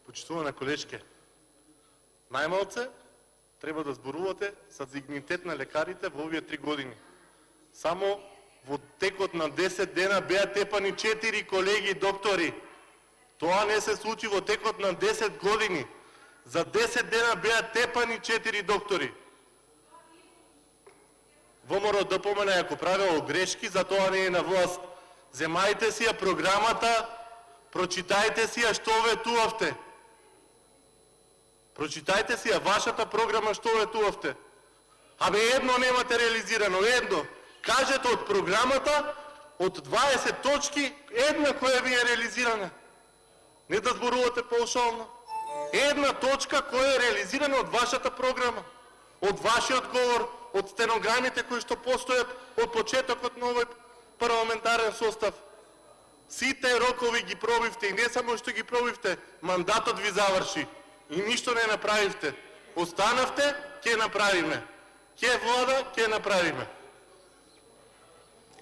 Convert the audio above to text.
Почитувана колешке, најмалце треба да зборувате за дигнитет на лекарите во овие 3 години. Само во текот на 10 дена беа тепани 4 колеги доктори. Тоа не се случи во текот на 10 години. За 10 дена беа тепани 4 доктори. ВМРО ДПМН ако правело грешки, за тоа не е на власт. Земајте си ја програмата, прочитајте си ја што ветувавте. Прочитајте си ја вашата програма што ветувавте. Абе едно немате реализирано, едно. Кажете од програмата, од 20 точки, една која ви е реализирана. Не да зборувате паушално. Една точка која е реализирана од вашата програма, од вашиот говор, од стенограмите кои што постојат од почетокот на овој парламентарен состав. Сите рокови ги пробивте и не само што ги пробивте, мандатот ви заврши и ништо не направивте. Останавте, ќе направиме. Ќе влада, ќе направиме.